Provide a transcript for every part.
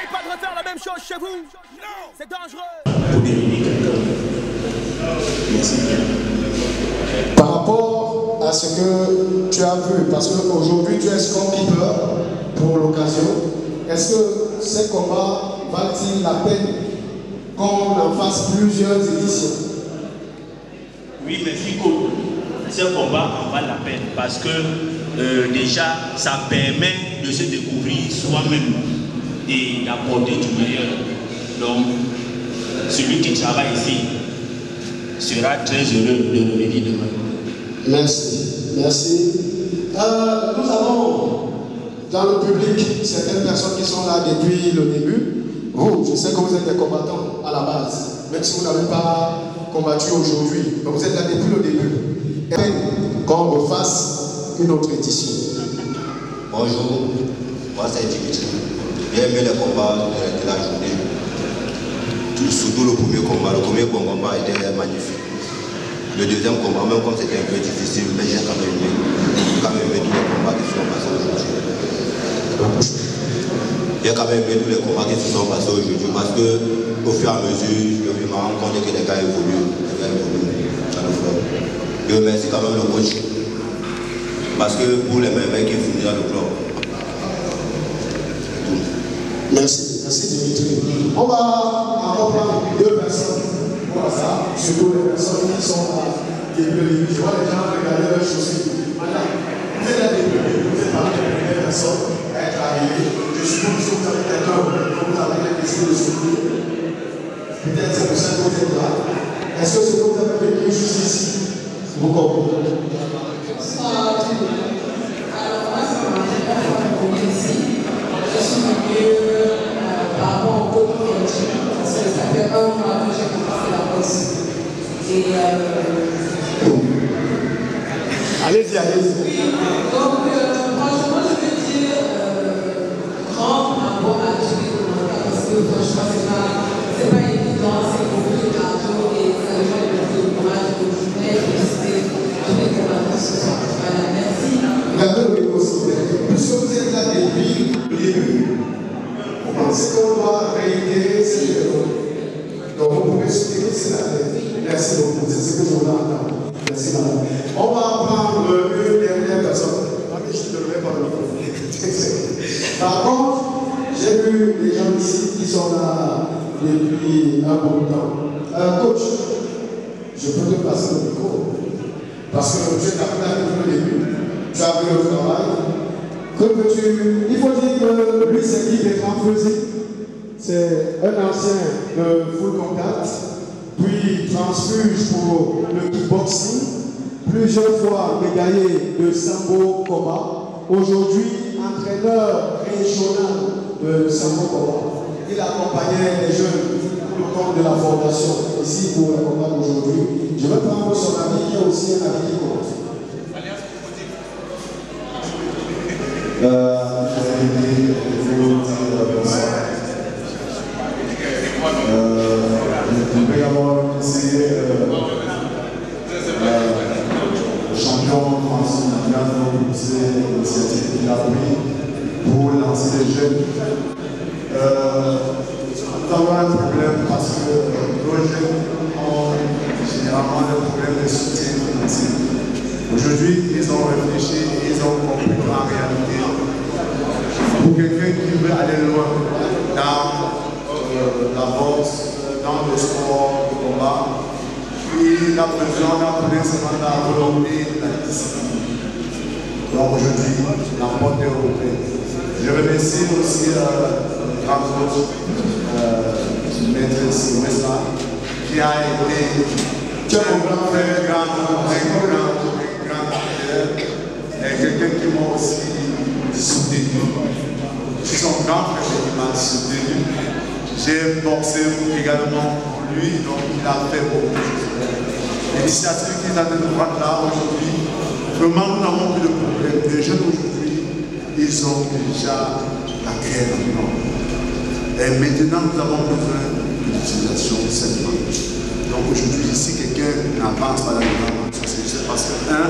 N'essayez pas de refaire la même chose chez vous. C'est dangereux. Merci. Par rapport à ce que tu as vu, parce qu'aujourd'hui tu es scorekeeper pour l'occasion, est-ce que ces combats valent-ils la peine qu'on en fasse plusieurs éditions? Oui, merci coach. Ce combat en vaut la peine parce que déjà ça permet de se découvrir soi-même et d'apporter du meilleur. Donc, celui qui travaille ici sera très heureux de revenir demain. Merci, merci. Nous avons dans le public certaines personnes qui sont là depuis le début. Vous, je sais que vous êtes des combattants à la base, même si vous n'avez pas combattu aujourd'hui, mais vous êtes là depuis le début. Et qu'on refasse une autre édition. Bonjour, moi c'est Dimitri. J'ai aimé les combats de la journée. Surtout le premier combat. Le premier combat était magnifique. Le deuxième combat, même comme c'était un peu difficile, mais j'ai quand même aimé tous les combats qui sont passés aujourd'hui. J'ai quand même aimé tous les combats qui se sont passés aujourd'hui parce que au fur et à mesure, je me rends compte que les gars évoluent. Je remercie quand même le coach parce que pour les merveilles qui finissent dans le club. Merci, merci Dimitri. On va encore prendre deux personnes pour ça, surtout les personnes qui sont là depuis le début. Je vois les gens regarder leurs chaussures. Madame, vous êtes là depuis le début, vous êtes parmi les premières personnes à être arrivées. Je suppose que vous avez quelqu'un que vous avez décidé de soutenir. Peut-être c'est pour ça que vous êtes là. Est-ce que ce que vous avez vécu juste ici, vous comprenez? Bonsoir à tout le monde. Alors moi, ça m'a fait venir ici. Je suis venue par rapport au groupe Energy, parce que ça fait 1 mois que j'ai commencé la boxe. Et allez-y, allez-y. donc, franchement, je veux dire grand rapport à tous les commandants, parce que franchement, c'est pas évident, c'est beaucoup de cardio et ça demande beaucoup de courage. Donc, je voulais féliciter tous les commandants ce soir. Voilà, merci. Regardez le micro, s'il vous plaît. Puisque vous êtes là depuis le début, vous pensez qu'on doit réitérer cette erreur. Donc, vous pouvez soutenir cela. Merci beaucoup. C'est ce que je voulais entendre. Merci, madame. On va prendre une dernière personne. Je ne le mets pas le micro. Par contre, j'ai vu les gens ici qui sont là depuis un bon temps. Coach, je peux te passer le micro. Parce que tu es là depuis le début. Tu as vu le travail. Il faut dire que lui, c'est Guy Bertrand Feuzy. C'est un ancien de full contact, puis transfuge pour le kickboxing, plusieurs fois médaillé de sambo combat, aujourd'hui entraîneur régional de sambo combat. Il accompagnait les jeunes pour le compte de la formation ici pour le combat d'aujourd'hui. Je vais prendre son avis, qui est aussi un avis qui compte. Je vais d'abord remercier le champion François Nagano pour cette initiative qu'il a pris pour lancer les jeunes. Nous avons un problème parce que nos jeunes ont généralement des problèmes de soutien financier. Aujourd'hui, ils ont réfléchi et ils ont compris qu'en réalité, pour quelqu'un qui veut aller loin dans la boxe, dans le sport, le combat, il a besoin d'un seulement de la volonté et de la discipline. Donc aujourd'hui, la porte est ouverte. Je remercie aussi le grand coach, Maître Sylvestre, qui a été un grand frère, et quelqu'un qui m'a aussi soutenu. Je suis son grand frère qui m'a soutenu. J'ai boxé également pour lui, donc il a fait beaucoup de choses. L'initiative qu'il a de prendre là aujourd'hui, vraiment nous n'avons plus de problème. Les jeunes aujourd'hui, ils ont déjà la guerre maintenant. Et maintenant nous avons besoin de l'utilisation seulement. Donc aujourd'hui, si quelqu'un n'avance pas dans le c'est parce que, un,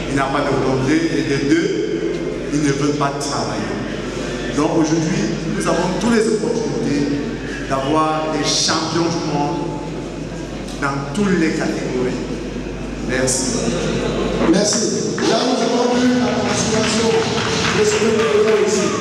il n'a pas de volonté, et de deux, il ne veut pas travailler. Donc aujourd'hui, nous avons toutes les opportunités d'avoir des champions du monde dans toutes les catégories. Merci. Merci. Là, nous avons eu la participation de ce que nous faisons ici.